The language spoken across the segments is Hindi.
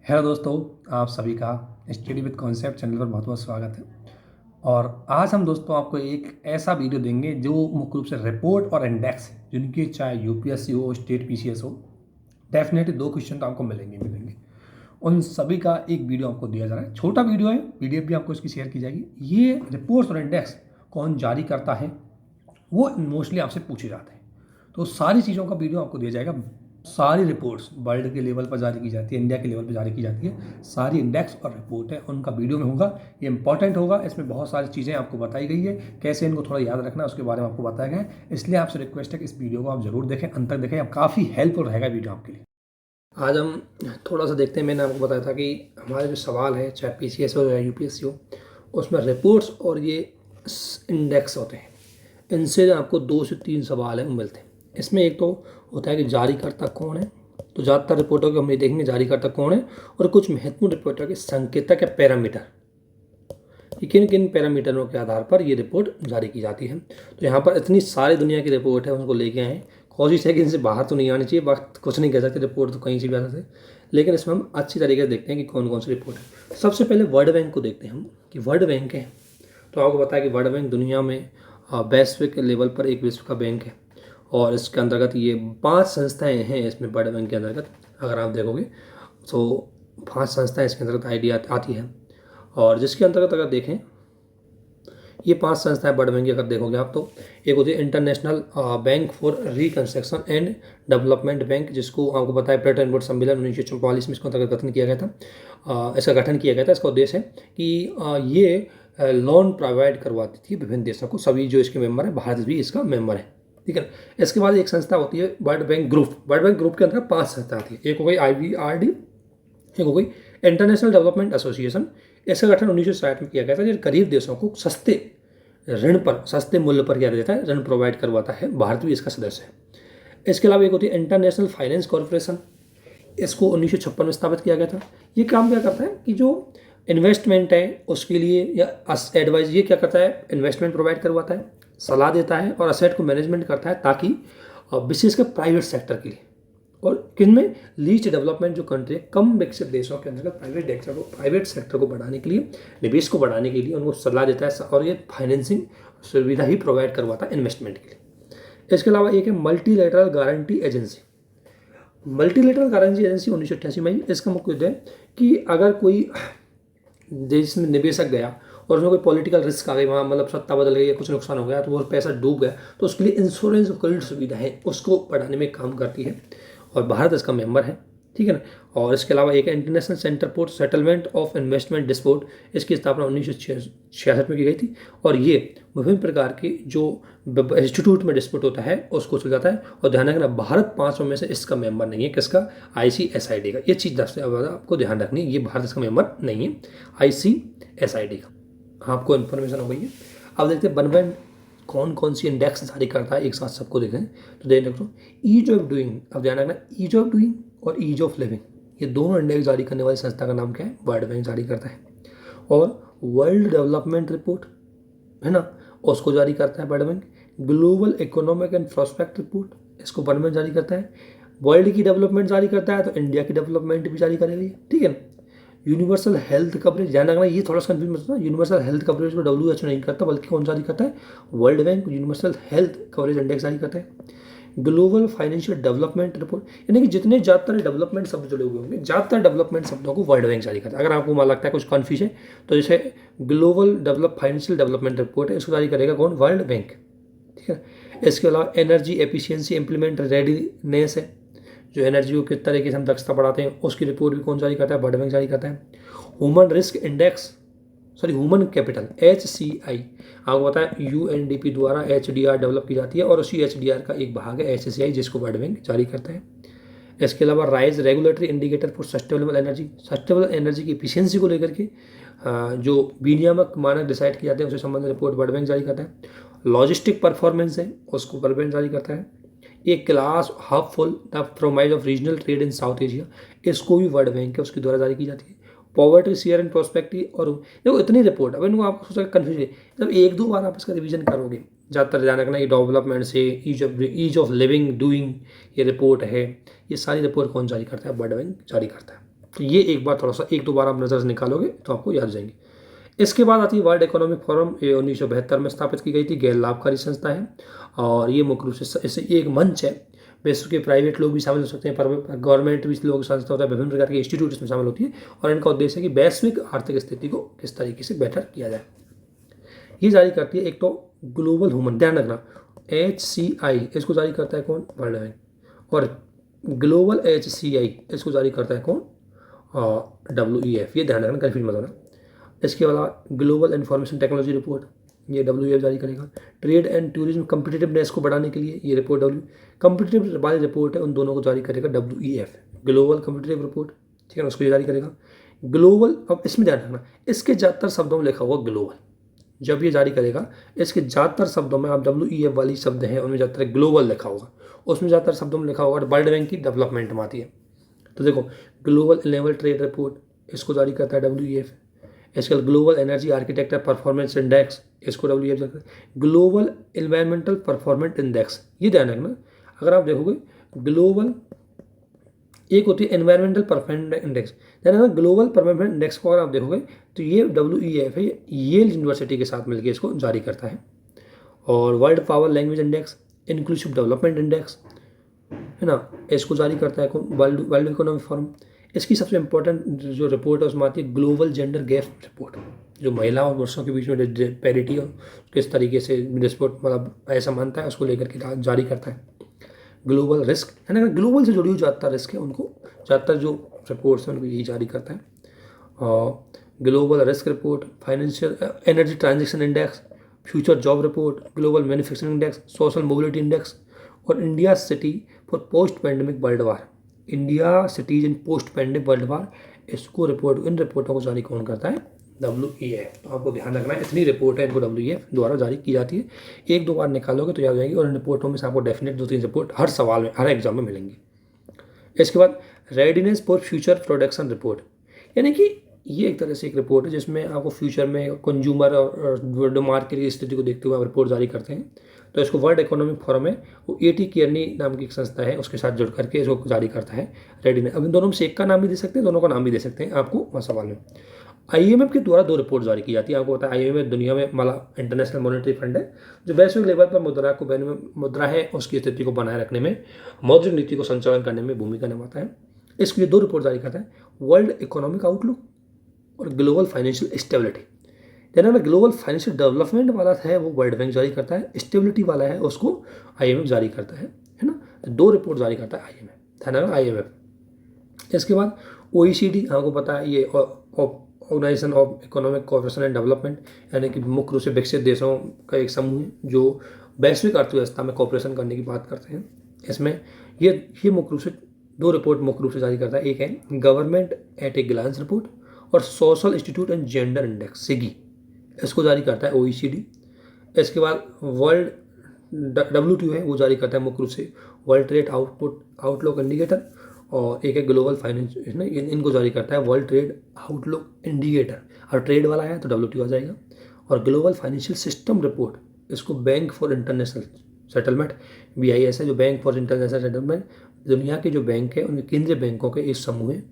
हेलो दोस्तों, आप सभी का स्टडी विद कॉन्सेप्ट चैनल पर बहुत बहुत स्वागत है। और आज हम दोस्तों आपको एक ऐसा वीडियो देंगे जो मुख्य रूप से रिपोर्ट और इंडेक्स जिनकी चाहे यूपीएससी हो, स्टेट पीसीएस हो, डेफिनेटली दो क्वेश्चन तो आपको मिलेंगे। उन सभी का एक वीडियो आपको दिया जा रहा है। छोटा वीडियो है, पीडीएफ भी आपको इसकी शेयर की जाएगी। ये रिपोर्ट्स और इंडेक्स कौन जारी करता है वो मोस्टली आपसे पूछे जाते हैं। तो सारी चीज़ों का वीडियो आपको दिया जाएगा। सारी रिपोर्ट्स वर्ल्ड के लेवल पर जारी की जाती है, इंडिया के लेवल पर जारी की जाती है। सारी इंडेक्स और रिपोर्ट है उनका वीडियो में होगा। ये इंपॉर्टेंट होगा, इसमें बहुत सारी चीज़ें आपको बताई गई है, कैसे इनको थोड़ा याद रखना है उसके बारे में आपको बताया गया है। इसलिए आपसे रिक्वेस्ट है कि इस वीडियो को आप जरूर देखें, अंत तक देखें। अब काफ़ी हेल्पफुल रहेगा वीडियो आपके लिए। आज हम थोड़ा सा देखते हैं। मैंने आपको बताया था कि हमारे जो सवाल है, चाहे पीसीएस हो या यूपीएससी हो, उसमें रिपोर्ट्स और ये इंडेक्स होते हैं। इनसे आपको 2 से 3 सवाल हैं वो मिलते हैं। इसमें एक तो होता है कि जारीकर्ता कौन है। तो ज़्यादातर रिपोर्टों को हम ये देखेंगे जारीकर्ता कौन है, और कुछ महत्वपूर्ण रिपोर्टों के संकेतक या पैरामीटर, कि किन किन पैरामीटरों के आधार पर ये रिपोर्ट जारी की जाती है। तो यहाँ पर इतनी सारी दुनिया की रिपोर्ट है, उनको लेके आए। कोशिश है कि इनसे बाहर तो नहीं आनी चाहिए, वक्त कुछ नहीं कह सकते, रिपोर्ट तो कहीं से भी आ सकते हैं, लेकिन इसमें हम अच्छी तरीके से देखते हैं कि कौन कौन सी रिपोर्ट है। सबसे पहले वर्ल्ड बैंक को देखते हैं हम कि वर्ल्ड बैंक है। तो आपको पता है कि वर्ल्ड बैंक दुनिया में वैश्विक लेवल पर एक विश्व का बैंक है, और इसके अंतर्गत ये 5 संस्थाएं हैं। इसमें वर्ल्ड बैंक के अंतर्गत अगर आप देखोगे तो 5 संस्थाएं इसके अंतर्गत आईडिया आती है। और जिसके अंतर्गत अगर देखें, ये 5 संस्थाएं वर्ल्ड बैंक की अगर देखोगे आप, तो एक होती है international bank for reconstruction and development bank, जिसको आपको पता है ब्रेटन वुड्स सम्मेलन 1944 में इसको अंतर्गत गठन किया गया था। इसका गठन किया गया था। इसका उद्देश्य है कि ये लोन प्रोवाइड करवाती थी विभिन्न देशों को। सभी जो इसके मेंबर है, भारत भी इसका मेंबर है, ठीक है। इसके बाद एक संस्था होती है world bank group. World bank group के अंदर 5 संस्था आती है। एक हो गई IBRD, एक हो गई इंटरनेशनल डेवलपमेंट एसोसिएशन। इसका गठन 1960 में किया गया था। जो गरीब देशों को सस्ते ऋण पर, सस्ते मूल्य पर क्या देता है, ऋण प्रोवाइड करवाता है। भारत भी इसका सदस्य है। इसके अलावा एक होती है इंटरनेशनल फाइनेंस कॉरपोरेशन। इसको 1956 में स्थापित किया गया था। ये काम क्या करता है कि जो इन्वेस्टमेंट है उसके लिए या एडवाइस, ये क्या करता है, इन्वेस्टमेंट प्रोवाइड करवाता है, सलाह देता है और असेट को मैनेजमेंट करता है, ताकि विशेषकर प्राइवेट सेक्टर के लिए, और किनमें लीस्ट डेवलपमेंट जो कंट्री है, कम विकसित देशों के अंतर्गत प्राइवेट सेक्टर को बढ़ाने के लिए, निवेश को बढ़ाने के लिए उनको सलाह देता है, और ये फाइनेंसिंग सुविधा ही प्रोवाइड करवाता है इन्वेस्टमेंट के लिए। इसके अलावा एक है multilateral guarantee agency. Multilateral guarantee agency 1988 में। इसका मुख्य उद्देश्य है कि अगर कोई देश में निवेशक गया और उसमें कोई पॉलिटिकल रिस्क आ गई, वहाँ मतलब सत्ता बदल गई या कुछ नुकसान हो गया, तो वो पैसा डूब गया, तो उसके लिए इंश्योरेंस और क्रेडिट सुविधा है, उसको बढ़ाने में काम करती है, और भारत इसका मेंबर है, ठीक है ना। और इसके अलावा एक international centre for settlement of investment dispute. इसकी स्थापना 1966 में की गई थी, और ये विभिन्न प्रकार के जो इंस्टीट्यूट में डिस्प्यूट होता है उसको सुलझाता है। और ध्यान रखना, भारत 5 में से इसका मेंबर नहीं है। किसका? ICSID का। ये चीज़ आपको ध्यान रखनी है, ये भारत इसका मेंबर नहीं है, ICSID का। आपको इन्फॉर्मेशन हो गई है। अब देखते हैं वर्ल्ड कौन कौन सी इंडेक्स जारी करता है, एक साथ सबको देखें। तो देख रखो, ईज ऑफ डूइंग। अब ध्यान रखना, ईज ऑफ डूइंग और ईज ऑफ लिविंग, ये दोनों इंडेक्स जारी करने वाली संस्था का नाम क्या है? वर्ल्ड बैंक जारी करता है। और वर्ल्ड डेवलपमेंट रिपोर्ट है ना, उसको जारी करता है world bank. Global economic and prospect report, इसको वर्ल्ड बैंक जारी करता है। वर्ल्ड की डेवलपमेंट जारी करता है, तो इंडिया की डेवलपमेंट भी जारी करेगी, ठीक है ना। यूनिवर्सल हेल्थ कवरेज, ध्यान रखना, ये थोड़ा सा कंफ्यूज मत होना। यूनिवर्सल हेल्थ कवरेज को WHO नहीं करता, बल्कि कौन जारी करता है? World bank universal health coverage index जारी करता है। ग्लोबल फाइनेंशियल डेवलपमेंट रिपोर्ट, यानी कि जितने ज़्यादातर डेवलपमेंट शब्द जुड़े हुए होंगे, ज़्यादातर डेवलपमेंट शब्दों को वर्ल्ड बैंक जारी करता है। अगर आपको मान लगता है कुछ कन्फ्यूज है, तो जैसे ग्लोबल फाइनेंशियल डेवलपमेंट रिपोर्ट है, इसको जारी करेगा कौन? वर्ल्ड बैंक, ठीक है। इसके अलावा एनर्जी एफिशिएंसी इंप्लीमेंट रेडीनेस है, जो एनर्जी को किस तरीके से हम दक्षता बढ़ाते हैं, उसकी रिपोर्ट भी कौन जारी करता है? वर्ल्ड बैंक जारी करता है। Human risk index, human capital, HCI, आपको पता है UNDP द्वारा HDR डेवलप की जाती है, और उसी HDR का एक भाग है HCI, जिसको वर्ल्ड बैंक जारी करता है। इसके अलावा rise regulatory indicator for sustainable energy, sustainable energy की इफिशियंसी को लेकर के जो विनियामक मानक डिसाइड किए जाते हैं, उससे संबंधित रिपोर्ट वर्ल्ड बैंक जारी करता है। लॉजिस्टिक परफॉर्मेंस है, उसको वर्ल्ड बैंक जारी करता है। एक class hub for the promise of regional trade in south Asia, इसको भी वर्ल्ड बैंक है उसके द्वारा जारी की जाती है। पॉवर्टी शेयर एंड प्रोस्पेक्टिव, और देखो इतनी रिपोर्ट, अब इनको आपको सोचा कन्फ्यूज है, जब 1-2 बार आप इसका रिवीजन करोगे, ज़्यादातर ध्यान रखना, ये डेवलपमेंट से ईज ऑफ लिविंग डूइंग, ये रिपोर्ट है, ये सारी रिपोर्ट कौन जारी करता है? वर्ल्ड बैंक जारी करता है। तो ये एक बार थोड़ा सा एक दो बार आप नज़र से निकालोगे तो आपको याद जाएंगे। इसके बाद आती है वर्ल्ड इकोनॉमिक फोरम। ये 1972 में स्थापित की गई थी, गैर लाभकारी संस्था है और ये मुख्य रूप से इसे ये एक मंच है, विश्व के प्राइवेट लोग भी शामिल हो सकते हैं, पर गवर्नमेंट भी लोग संस्था होता है, विभिन्न प्रकार के इंस्टीट्यूट इसमें शामिल होती है और इनका उद्देश्य है कि वैश्विक आर्थिक स्थिति को किस तरीके से बेहतर किया जाए। ये जारी करती है एक तो ग्लोबल ह्यूमन, ध्यान रखना, HCI इसको जारी करता है कौन, वर्ल्ड बैंक, और ग्लोबल HCI इसको जारी करता है कौन, WEF, ये ध्यान रखना, कन्फ्यूज मत होना। इसके अलावा ग्लोबल इंफॉर्मेशन टेक्नोलॉजी रिपोर्ट ये WEF जारी करेगा। ट्रेड एंड टूरिज्म कम्पिटिटिवनेस को बढ़ाने के लिए ये रिपोर्ट कम्पिटिटिव वाली रिपोर्ट है, उन दोनों को जारी करेगा WEF, ग्लोबल कम्पिटिटिव रिपोर्ट, ठीक है ना, उसको जारी करेगा। ग्लोबल, अब इसमें ध्यान रखना, इसके ज़्यादातर शब्दों में लिखा हुआ ग्लोबल, जब ये जारी करेगा इसके ज़्यादातर शब्दों में, आप WEF वाली शब्द हैं उनमें ज़्यादातर ग्लोबल लिखा होगा, उसमें ज़्यादातर शब्दों में लिखा होगा वर्ल्ड बैंक की डेवलपमेंट में आती है। तो देखो ग्लोबल लेवल ट्रेड रिपोर्ट इसको जारी करता है WEF। इसके global energy architecture performance index इसको WEF जारी करता है। ग्लोबल एनवायरमेंटल परफॉर्मेंस इंडेक्स, ये ध्यान रखना, अगर आप देखोगे ग्लोबल एक होती है एनवायरमेंटल परफॉर्मेंस इंडेक्स, ध्यान रखना, ग्लोबल परफॉर्मेंस इंडेक्स को अगर आप देखोगे तो ये WEF है, येल यूनिवर्सिटी के साथ मिलकर इसको जारी करता है। और world power language index, inclusive development index, है ना, इसको जारी करता है कौन, वर्ल्ड इकोनॉमिक फोरम। इसकी सबसे इंपॉर्टेंट जो रिपोर्ट है उसमें आती है ग्लोबल जेंडर गैप रिपोर्ट, जो महिला और पुरुषों के बीच में पैरिटी और किस तरीके से रिपोर्ट मतलब ऐसा मानता है उसको लेकर के जारी करता है। ग्लोबल रिस्क, है ना, ग्लोबल से जुड़ी हुई ज़्यादातर रिस्क है उनको ज़्यादातर जो रिपोर्ट्स हैं उनको यही जारी करता है। और global risk report, financial energy transaction index, future job report, global manufacturing index, social mobility index और India city for post pandemic world war, India cities in post pandemic world war, इसको रिपोर्ट, इन रिपोर्टों को जारी कौन करता है, WEF। तो आपको ध्यान रखना है इतनी रिपोर्ट है इनको WEF द्वारा जारी की जाती है, एक दो बार निकालोगे तो याद जाएगी और इन रिपोर्टों में से आपको डेफिनेट 2-3 रिपोर्ट हर सवाल में हर एग्जाम में मिलेंगी। इसके बाद readiness for future production report, यानी कि ये एक तरह से एक रिपोर्ट है जिसमें आपको फ्यूचर में कंज्यूमर और मार्केट की स्थिति को देखते हुए आप रिपोर्ट जारी करते हैं। तो इसको वर्ल्ड इकोनॉमिक फोरम है, वो AT केयरनी नाम की एक संस्था है उसके साथ जुड़ करके इसको जारी करता है रेडीनेस। अब इन दोनों में से एक का नाम भी दे सकते हैं, दोनों का नाम भी दे सकते हैं आपको वहाँ सवाल में। IMF के द्वारा 2 रिपोर्ट जारी की जाती है, आपको पता है IMF दुनिया में मतलब इंटरनेशनल मॉनेटरी फंड है जो वैश्विक लेवल पर मुद्रा को मुद्रा है उसकी स्थिति को बनाए रखने में, मौद्रिक नीति को संचालन करने में भूमिका निभाता है। इसके लिए 2 रिपोर्ट जारी करता है, वर्ल्ड इकोनॉमिक आउटलुक और ग्लोबल फाइनेंशियल स्टेबिलिटी। यानी ग्लोबल फाइनेंशियल डेवलपमेंट वाला है वो वर्ल्ड बैंक जारी करता है, स्टेबिलिटी वाला है उसको IMF जारी करता है ना, 2 रिपोर्ट जारी करता है IMF, है ना, IMF। इसके बाद OECD, आपको पता है ये organisation of economic cooperation and development, यानी कि मुख्य रूप से विकसित देशों का एक समूह है जो वैश्विक अर्थव्यवस्था में कोऑपरेशन करने की बात करते हैं। इसमें ये मुख्य रूप से 2 रिपोर्ट मुख्य रूप से जारी करता है, एक है government at a glance report और social institute and gender index SIGI, इसको जारी करता है OECD। इसके बाद वर्ल्ड WTO है वो जारी करता है मुख्य रूप से वर्ल्ड ट्रेड आउटलुक इंडिकेटर, और एक है ग्लोबल फाइनेंस, इनको जारी करता है वर्ल्ड ट्रेड आउटलुक इंडिकेटर, और ट्रेड वाला है तो WTO आ जाएगा। और ग्लोबल फाइनेंशियल सिस्टम रिपोर्ट, इसको bank for international settlement BIS है, जो बैंक फॉर इंटरनेशनल सेटलमेंट दुनिया के जो बैंक है उनके केंद्रीय बैंकों के एक समूह है,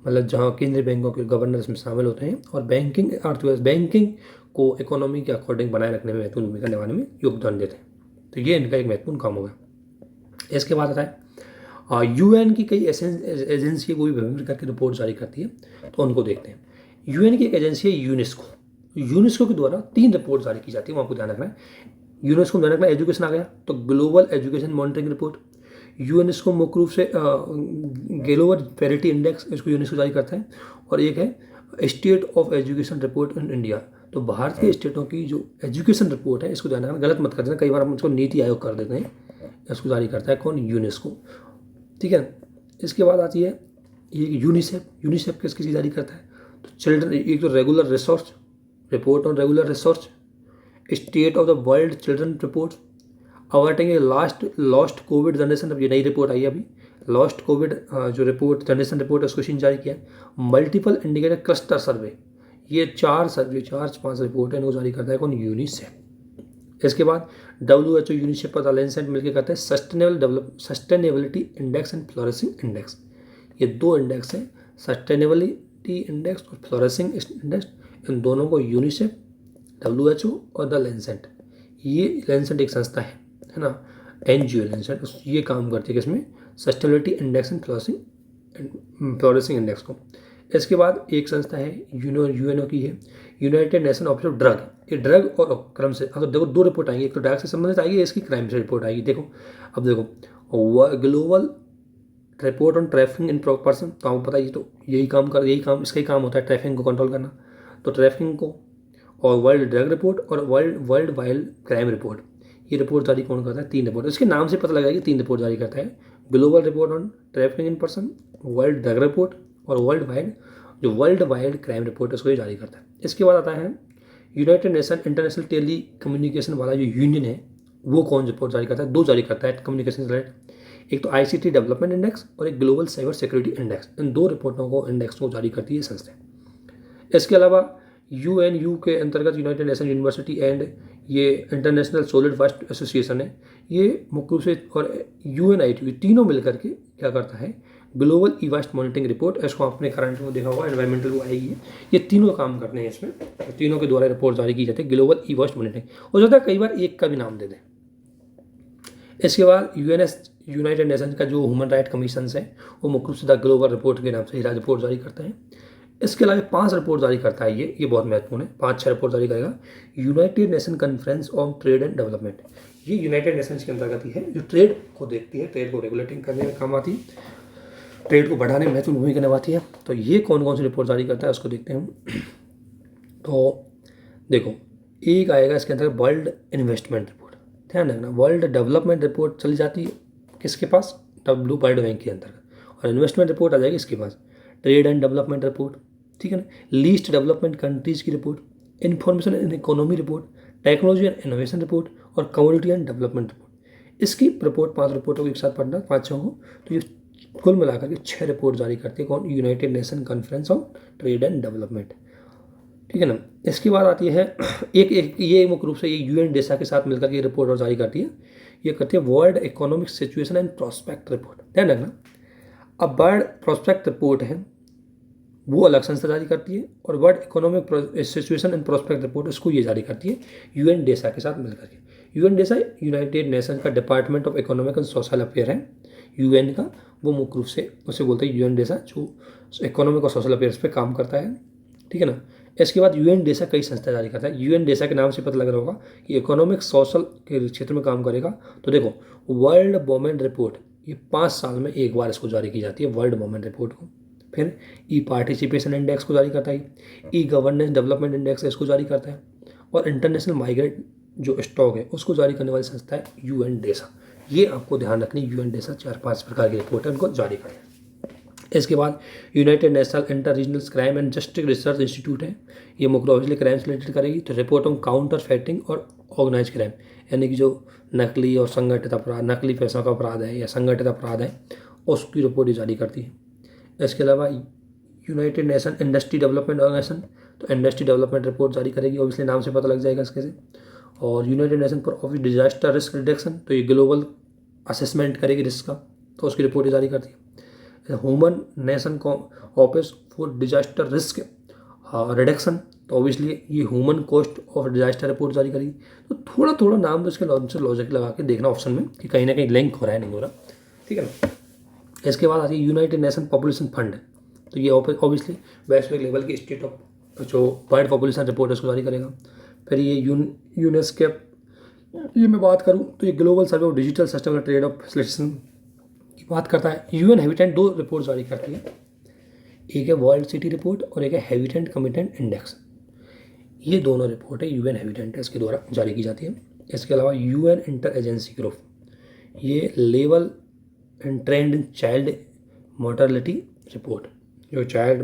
मतलब जहाँ केंद्रीय बैंकों के गवर्नर इसमें शामिल होते हैं और बैंकिंग अर्थव्यवस्था बैंकिंग को इकोनॉमी के अकॉर्डिंग बनाए रखने में महत्वपूर्ण भूमिका निभाने में योगदान देते हैं। तो ये इनका एक महत्वपूर्ण काम होगा। इसके बाद आता है UN की कई एजेंसी वो भी विभिन्न प्रकार की रिपोर्ट जारी करती है, तो उनको देखते हैं। UN की एक एजेंसी है यूनेस्को के द्वारा 3 रिपोर्ट जारी की जाती है, वो आपको ध्यान रखना है। यूनेस्को में ध्यान रखना, एजुकेशन आ गया तो global education monitoring report, UNESCO मुख्य रूप से ग्लोबल पैरिटी इंडेक्स, इसको यूनेस्को जारी करता है। और एक है state of education report in India, तो भारत के स्टेटों की जो एजुकेशन रिपोर्ट है इसको ध्यान रखना, गलत मत कर देना, कई बार हम इसको नीति आयोग कर देते हैं, इसको जारी करता है कौन, यूनेस्को, ठीक है। इसके बाद आती है ये यूनिसेफ किसकी जारी करता है, तो चिल्ड्रन, एक तो regular resource report on regular resource, state of the world children report, awarding lost Covid generation, अब ये नई रिपोर्ट आई है अभी, लॉस्ट कोविड जो रिपोर्ट जनरेशन रिपोर्ट है उसको जारी किया, मल्टीपल इंडिकेटर क्लस्टर सर्वे, ये 4-5 रिपोर्ट है, इनको जारी करता है कौन, यूनिसेफ। इसके बाद WHO यूनिसेफ पर अलायंसेंट मिलकर करते हैं sustainability index and flourishing index, ये 2 इंडेक्स हैं सस्टेनेबिलिटी इंडेक्स और फ्लोरेसिंग इंडेक्स, इन दोनों को यूनिसेफ, WHO और द लैंसेट, ये लैंसेट एक संस्था है ना, NGO लैंसेट, ये काम करती है किसमें, सस्टेनेबिलिटी इंडेक्स एंड फ्लोरेसिंग इंडेक्स को। इसके बाद एक संस्था है यूएनओ की है, United nation office of drug, ये ड्रग और क्रम से, अगर देखो दो रिपोर्ट आएंगी, एक तो ड्रग से संबंधित आएगी, इसकी क्राइम से रिपोर्ट आएगी। देखो अब देखो global report on trafficking in person, तो आपको पता है ये तो यही काम इसका ही काम होता है, ट्रैफिकिंग को कंट्रोल करना, तो ट्रैफिकिंग को, और वर्ल्ड ड्रग रिपोर्ट और वर्ल्ड वाइल्ड क्राइम रिपोर्ट, ये रिपोर्ट जारी कौन करता है, 3 रिपोर्ट, इसके नाम से पता लगा कि 3 रिपोर्ट जारी करता है, global report on trafficking in person, world drug report और वर्ल्ड वाइड क्राइम रिपोर्ट, इसको ये जारी करता है। इसके बाद आता है United Nation international telecommunication वाला जो यूनियन है, वो कौन रिपोर्ट जारी करता है, 2 जारी करता है कम्युनिकेशन रिलेटेड, एक तो ICT डेवलपमेंट इंडेक्स और एक ग्लोबल साइबर सिक्योरिटी इंडेक्स, इन 2 रिपोर्टों को इंडेक्स को जारी करती है संस्था। इसके अलावा UNU के अंतर्गत यूनाइटेड नेशन यूनिवर्सिटी एंड ये इंटरनेशनल सॉलिड वेस्ट एसोसिएशन है, ये मुख्य रूप से, और UNIT, तीनों मिलकर के क्या करता है, global e waste monitoring report, इसको आपने करंट में देखा होगा, एनवायरमेंटल वो आएगी, ये तीनों काम करते हैं इसमें, तीनों के द्वारा रिपोर्ट जारी की जाती है, ग्लोबल ई वेस्ट मॉनिटरिंग, हो जाता है कई बार एक का भी नाम दे दें। इसके बाद यूनाइटेड नेशन का जो ह्यूमन राइट कमीशन है, वो मुख्य रूप से द ग्लोबल रिपोर्ट के नाम से रिपोर्ट जारी करता है। इसके अलावा 5 रिपोर्ट जारी करता है, ये बहुत महत्वपूर्ण है, 5-6 रिपोर्ट जारी करेगा। United nation conference on trade and development, ये यूनाइटेड नेशंस के अंतर्गत ही है, जो ट्रेड को देखती है, ट्रेड को रेगुलेटिंग करने में काम आती है, ट्रेड को बढ़ाने में महत्वपूर्ण भूमिका निभाती है। तो ये कौन कौन सी रिपोर्ट जारी करता है उसको देखते हैं। तो देखो एक आएगा इसके अंदर वर्ल्ड इन्वेस्टमेंट रिपोर्ट, ध्यान रखना, वर्ल्ड डेवलपमेंट रिपोर्ट चली जाती है किसके पास, वर्ल्ड बैंक के अंतर्गत, और इन्वेस्टमेंट रिपोर्ट आ जाएगी इसके पास, ट्रेड एंड डेवलपमेंट रिपोर्ट, ठीक है ना, लीस्ट डेवलपमेंट कंट्रीज की report, information and economy report, technology and innovation report और कम्युनिटी एंड डेवलपमेंट रिपोर्ट। इसकी रिपोर्ट 5 रिपोर्टों को एक साथ पढ़ना, 5-6 को, तो ये कुल मिलाकर के 6 रिपोर्ट जारी करती है कौन, United nation conference on trade and development, ठीक है ना। इसके बाद आती है एक ये मुख्य रूप से ये UNDESA के साथ मिलकर के रिपोर्ट और जारी करती है, ये करती है world economic situation and prospect report, ध्यान रखना। अब वर्ल्ड प्रोस्पेक्ट रिपोर्ट है वो अलग संस्था जारी करती है, और world economic situation and prospect report इसको ये जारी करती है UNDESA के साथ मिलकर के। UNDESA यूनाइटेड नेशन का department of economic and social affair है, UN का, वो मुख्य रूप से उसे बोलते हैं UNDESA, जो इकोनॉमिक और सोशल अफेयर्स पे काम करता है, ठीक है ना। इसके बाद UNDESA कई संस्था जारी करता है, UNDESA के नाम से पता लग रहा होगा कि इकोनॉमिक सोशल के क्षेत्र में काम करेगा। तो देखो वर्ल्ड वुमेन रिपोर्ट, ये 5 साल में एक बार इसको जारी की जाती है, वर्ल्ड वुमेन रिपोर्ट को। फिर ई पार्टिसिपेशन इंडेक्स को जारी करता है, ई गवर्नेंस डेवलपमेंट इंडेक्स इसको जारी करता है, और इंटरनेशनल माइग्रेंट जो स्टॉक है उसको जारी करने वाली संस्था है UNDESA। ये आपको ध्यान रखनी, UNDESA 4-5 प्रकार की रिपोर्ट है उनको जारी करता है। इसके बाद United national inter regional crime and justice research institute है, ये मुख्य रूप से क्राइम से रिलेटेड करेगी। तो रिपोर्ट ऑन काउंटर फैक्टिंग और ऑर्गेनाइज क्राइम, यानी कि जो नकली और संगठित अपराध, नकली पैसों का अपराध है या संगठित अपराध है, उसकी रिपोर्ट जारी करती है। इसके अलावा United Nation industry development organisation, तो इंडस्ट्री डेवलपमेंट रिपोर्ट जारी करेगी, ऑब्वियसली नाम से पता लग जाएगा इसके से। और United nation for of disaster risk reduction, तो ये ग्लोबल असेसमेंट करेगी रिस्क का, तो उसकी रिपोर्ट जारी करती है। Human nation office for disaster risk reduction, तो ऑब्वियसली ये human cost of disaster report जारी करेगी। तो थोड़ा थोड़ा नाम तो इसके लॉजिक लगा के देखना ऑप्शन में कि कहीं ना कहीं लिंक हो रहा है नहीं हो रहा, ठीक है ना। इसके बाद आती है यूनाइटेड नेशन पॉपुलेशन फंड, तो ये ऑब्वियसली वैश्विक लेवल की स्टेट ऑफ जो वर्ल्ड पॉपुलेशन रिपोर्ट है उसको जारी करेगा। फिर ये यूनेस्केप, ये मैं बात करूँ तो ये global survey of digital system trade off facilitation की बात करता है। UN हैबिटेट 2 रिपोर्ट जारी करती है, एक है वर्ल्ड सिटी रिपोर्ट और एक है हैबिटेट कमिटेंट इंडेक्स। ये दोनों रिपोर्ट है UN हैबिटेट इसके द्वारा जारी की जाती है। इसके अलावा UN इंटर एजेंसी ग्रुप, ये level and trend in child mortality report, जो चाइल्ड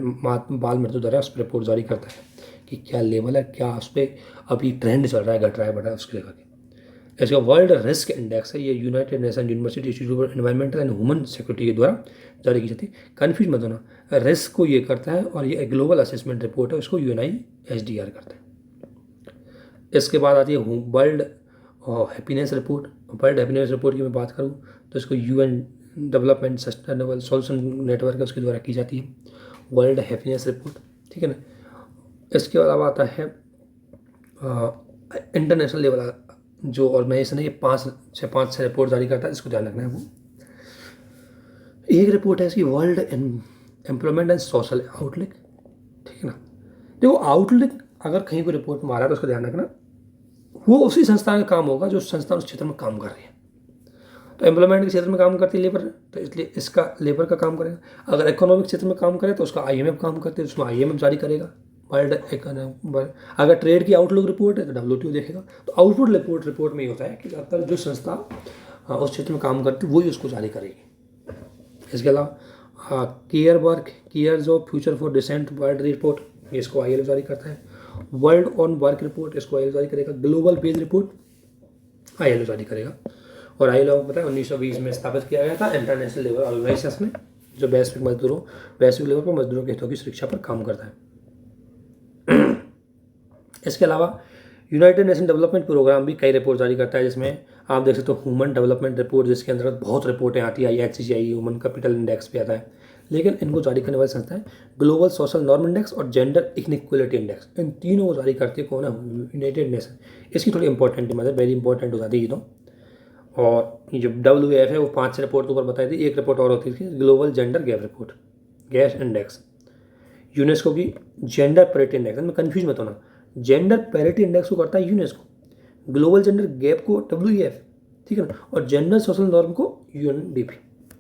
बाल मृत्यु दर है उस पर रिपोर्ट जारी करता है कि क्या लेवल है, क्या उस पर अभी ट्रेंड चल रहा है, घट रहा है, बढ़ रहा है, उसके लेकर के। इसका वर्ल्ड रिस्क इंडेक्स है, ये United nation university institute for environmental and human security के द्वारा जारी की जाती है। कन्फ्यूज मत होना, रिस्क को ये करता है और ये ग्लोबल असेसमेंट रिपोर्ट है, उसको UNISDR करता है। इसके बाद आती है world happiness report. World happiness report की मैं बात करूँ तो इसको UN development sustainable solution network है उसके द्वारा की जाती है। वर्ल्ड हैप्पीनेस रिपोर्ट, ठीक है ना। इसके अलावा आता है इंटरनेशनल लेवल जो ऑर्गेनाइजेशन है, ये 5 रिपोर्ट जारी करता है, इसको ध्यान रखना है। वो एक रिपोर्ट है इसकी world employment and social outlook, ठीक है ना। देखो आउटलुक अगर कहीं कोई रिपोर्ट में आ रहा है तो उसको ध्यान रखना, वो उसी संस्था का काम होगा जो संस्था उस क्षेत्र में काम कर रही है। तो एम्प्लॉयमेंट के क्षेत्र में काम करती है लेबर, तो इसलिए इसका लेबर का काम करेगा। अगर इकोनॉमिक क्षेत्र में काम करे तो उसका IMF काम करते हैं, उसमें IMF जारी करेगा वर्ल्ड। अगर ट्रेड की आउटलुक रिपोर्ट है तो WTO देखेगा। तो आउटपुट रिपोर्ट में ये होता है कि ज़्यादातर जो संस्था उस क्षेत्र में काम करती है वही उसको जारी करेगी। इसके अलावा cares of future for decent world report, ये इसको ILO जारी करता है। वर्ल्ड ऑन वर्क रिपोर्ट, इसको ILO जारी करेगा। ग्लोबल वेज रिपोर्ट ILO जारी करेगा। और ILO आपको पता है 1920 में स्थापित किया गया था, इंटरनेशनल लेबर ऑर्गेनाइजेशन में, जो वैश्विक लेवल पर मजदूरों के हितों की सुरक्षा पर काम करता है। इसके अलावा यूनाइटेड नेशन डेवलपमेंट प्रोग्राम भी कई रिपोर्ट जारी करता है, जिसमें आप देख सकते हो ह्यूमन डेवलपमेंट रिपोर्ट, जिसके अंतर्गत बहुत रिपोर्टें आती है। IHCG ह्यूमन कैपिटल इंडेक्स भी आता है, लेकिन इनको जारी करने वाली संस्था है ग्लोबल सोशल नॉर्म इंडेक्स और जेंडर इक्वलिटी इंडेक्स। इन तीनों को जारी करती है कौन है? United nation. इसकी थोड़ी इंपॉर्टेंट मतलब वेरी इंपॉर्टेंट हो जाती है ये तो। और ये जो WF है वो 5 रिपोर्ट ऊपर बताई थी। एक रिपोर्ट और होती थी global gender gap report, gas index. UNESCO की जेंडर पैरिटी इंडेक्स, में कन्फ्यूज मत होना, जेंडर पैरिटी इंडेक्स को करता है यूनेस्को, ग्लोबल जेंडर गैप को WEF, ठीक है ना, और जेंडर सोशल नॉर्म को UNDP।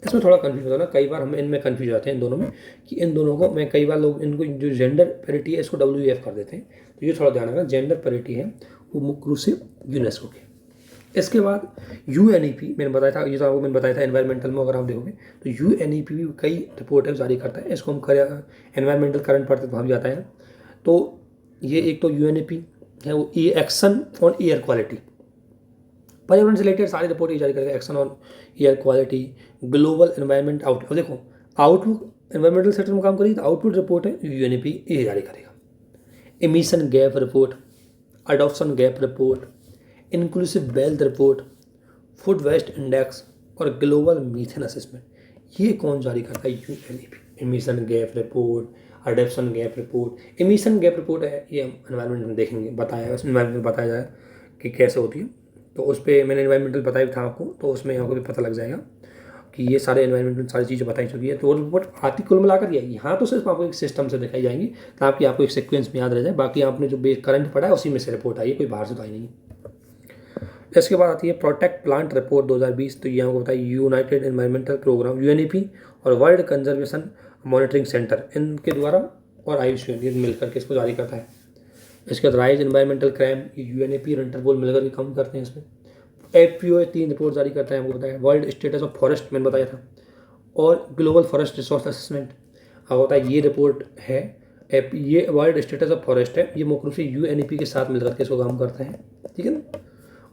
इसमें थोड़ा कन्फ्यूज होता है ना, कई बार हम इनमें कन्फ्यूज जाते हैं इन दोनों में, कि इन दोनों को मैं कई बार लोग इनको जो जेंडर पैरिटी है इसको WEF कर देते हैं। तो ये थोड़ा ध्यान रखना, जेंडर पैरिटी है वो मुख्य रूप से यूनेस्को के। इसके बाद UNEP मैंने बताया था, ये तो आपको मैंने बताया था एनवायरमेंटल में अगर आप देखोगे तो UNEP भी कई रिपोर्ट जारी करता है। इसको हम एनवायरमेंटल करंट पढ़ते तो हम जाता है। तो ये एक तो UNEP है, वो एक्शन ऑन एयर क्वालिटी, पर्यावरण से रिलेटेड सारी रिपोर्ट ये जारी करेगा। Action on air quality, global environment outlook, देखो आउटलुक एनवायरमेंटल सेक्टर में काम करेगी तो आउटपुट रिपोर्ट है UNEP ये जारी करेगा। Emission gap report, adoption gap report, inclusive wealth report, food waste index और ग्लोबल मीथेन असेसमेंट, ये कौन जारी करता है? UNEP। Emission gap report, adoption gap report. Emission gap report है ये एनवायरमेंट में देखेंगे, बताया उसमें एनवायरमेंट बताया जाए कि कैसे होती है। तो उस पर मैंने एनवायरमेंटल बताया था आपको, तो उसमें आपको भी पता लग जाएगा कि ये सारे एनवायरमेंट सारी चीज़ें बताई चुकी है। तो वो रिपोर्ट आती कुल मिलाकर ये यहाँ तो सिर्फ आपको एक सिस्टम से दिखाई जाएंगी ताकि आपको एक सीक्वेंस में याद रह जाए। बाकी आपने जो करंट पढ़ा है उसी में से रिपोर्ट आई है, कोई बाहर से तो आई नहीं। इसके बाद आती है प्रोटेक्ट प्लांट रिपोर्ट 2020। तो ये हमको बताइए यूनाइटेड एनवायरमेंटल प्रोग्राम UNEP और वर्ल्ड कंजर्वेशन मॉनिटरिंग सेंटर, इनके द्वारा और IUCN मिलकर के इसको जारी करता है। इसके बाद राइज एनवायरमेंटल क्राइम, UNEP और इंटरपोल मिलकर के काम करते हैं इसमें। FPO 3 रिपोर्ट जारी करता है, हमको बताया वर्ल्ड स्टेटस ऑफ फॉरेस्ट मैंने बताया था, और ग्लोबल फॉरेस्ट रिसोर्स असेसमेंट होता है। ये रिपोर्ट है, ये वर्ल्ड स्टेटस ऑफ फॉरेस्ट है, ये मुख्य रूप से UNEP के साथ मिलकर के इसको काम करता है, ठीक है ना।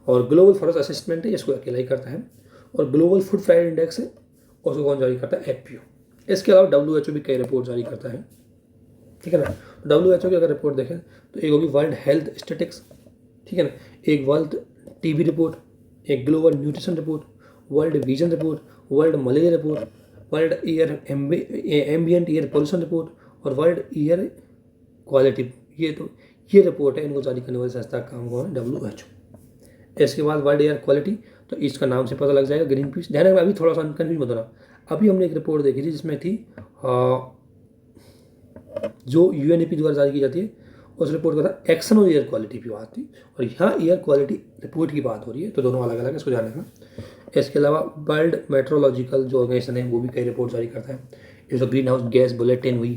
और ग्लोबल फॉरेस्ट असेसमेंट है, इसको अकेला ही करता है। और ग्लोबल फूड प्राइस इंडेक्स है, उसको कौन जारी करता है? FPO। इसके अलावा WHO भी कई रिपोर्ट जारी करता है, ठीक है ना। WHO की अगर रिपोर्ट देखें तो एक होगी वर्ल्ड हेल्थ स्टेटिक्स, ठीक है ना, एक वर्ल्ड TB रिपोर्ट, एक global nutrition report, world vision report, world malaria report, world air ambient air pollution report और वर्ल्ड एयर क्वालिटी। ये रिपोर्ट है, इनको जारी करने वाली संस्था का काम कौन है? WHO। इसके बाद वर्ल्ड एयर क्वालिटी, तो इसका नाम से पता लग जाएगा, ग्रीन पीस। ध्यान रखना, अभी थोड़ा सा कन्फ्यूज मत होना। अभी हमने एक रिपोर्ट देखी थी जिसमें थी जो UNEP द्वारा जारी की जाती है, उस रिपोर्ट का था एक्शन ऑन एयर क्वालिटी की बात थी, और यहाँ एयर क्वालिटी रिपोर्ट की बात हो रही है, तो दोनों अलग अलग है, इसको ध्यान रखना। इसके अलावा वर्ल्ड मेट्रोलॉजिकल जो ऑर्गेनाइजेशन है वो भी कई रिपोर्ट जारी करता है। जैसे ग्रीन हाउस गैस बुलेटिन हुई,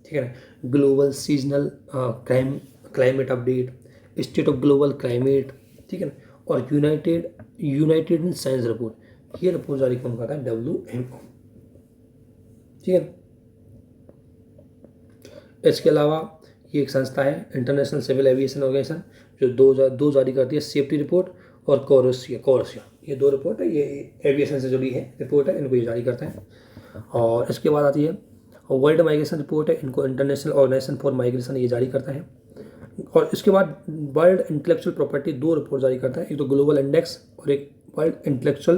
ठीक है ना, global seasonal climate update, state of global climate, ठीक है ना, और यूनाइटेड साइंस रिपोर्ट। ये रिपोर्ट जारी कौन करता है? WMO, ठीक है। इसके अलावा ये एक संस्था है इंटरनेशनल सिविल एविएशन ऑर्गेनाइजेशन, जो दो जारी करती है, सेफ्टी रिपोर्ट और कोरसिया। ये 2 रिपोर्ट है, ये एविएशन से जुड़ी है रिपोर्ट है, इनको ये जारी करते हैं। और इसके बाद आती है वर्ल्ड माइग्रेशन रिपोर्ट है, इनको इंटरनेशनल ऑर्गेनाइजेशन फॉर माइग्रेशन ये जारी करता है। और इसके बाद वर्ल्ड इंटेलेक्चुअल प्रॉपर्टी 2 रिपोर्ट जारी करता है, एक तो ग्लोबल इंडेक्स और एक वर्ल्ड इंटेलेक्चुअल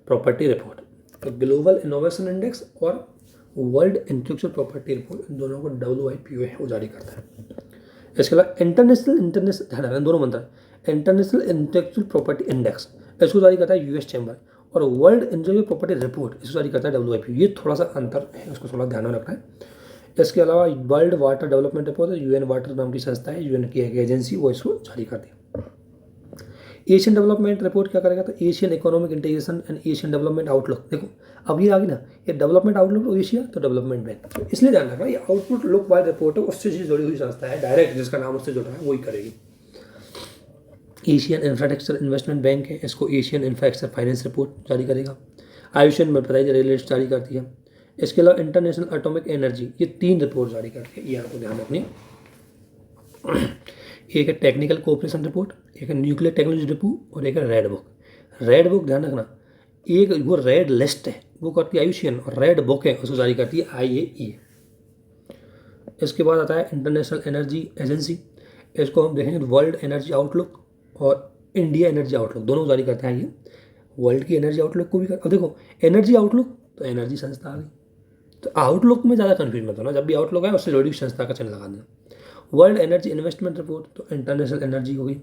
प्रॉपर्टी रिपोर्ट। तो ग्लोबल इनोवेशन इंडेक्स और वर्ल्ड इंटेलेक्चुअल प्रॉपर्टी रिपोर्ट, इन दोनों को WIPO है वो जारी करता है। इसके अलावा इंटरनेशनल ध्यान रखना दोनों मंत्र, इंटरनेशनल इंटेलेक्चुअल प्रॉपर्टी इंडेक्स इसको जारी करता है US चैम्बर, और वर्ल्ड इंटेलेक्चुअल प्रॉपर्टी रिपोर्ट इसको जारी करता है WIPO। ये थोड़ा सा अंतर है, उसको थोड़ा ध्यान में रखना है। इसके अलावा वर्ल्ड वाटर डेवलपमेंट रिपोर्ट है, UN वाटर नाम की संस्था है, UN की एक एजेंसी, वो इसको जारी करती है। एशियन डेवलपमेंट रिपोर्ट क्या करेगा, तो Asian economic integration and Asian development outlook. देखो अब ये आ गई ना, ये डेवलपमेंट आउटलुक तो एशिया तो डेवलपमेंट बैंक, तो इसलिए ध्यान रखना ये आउटपुट लुक वाइज रिपोर्ट है, उससे जुड़ी हुई संस्था है, डायरेक्ट जिसका नाम उससे जुड़ा है वही करेगी। एशियन इंफ्रास्ट्रक्चर इन्वेस्टमेंट बैंक है, इसको एशियन इंफ्रास्ट्रक्चर फाइनेंस रिपोर्ट जारी करेगा। आयुष्मान में बताई रेलवेट जारी करती है। इसके अलावा इंटरनेशनल एटॉमिक एनर्जी, ये 3 रिपोर्ट जारी करती है, ये आपको ध्यान रखनी। एक है टेक्निकल कोऑपरेशन रिपोर्ट, एक है न्यूक्लियर टेक्नोलॉजी रिपोर्ट, और एक है रेड बुक। रेड बुक ध्यान रखना, एक वो रेड लिस्ट है वो करती है आयुष्मान, और रेड बुक है उसको जारी करती है IAEA। इसके बाद आता है इंटरनेशनल एनर्जी एजेंसी, इसको हम देखेंगे वर्ल्ड एनर्जी आउटलुक और इंडिया एनर्जी आउटलुक दोनों जारी करते हैं। ये वर्ल्ड की एनर्जी आउटलुक को भी अब देखो एनर्जी आउटलुक तो एनर्जी संस्था आ गई, तो आउटलुक में ज़्यादा कन्फ्यूज मत होना, जब भी आउटलुक है उससे जुड़ी संस्था का चिन्ह लगा देना। वर्ल्ड एनर्जी इन्वेस्टमेंट रिपोर्ट तो इंटरनेशनल एनर्जी हो गई।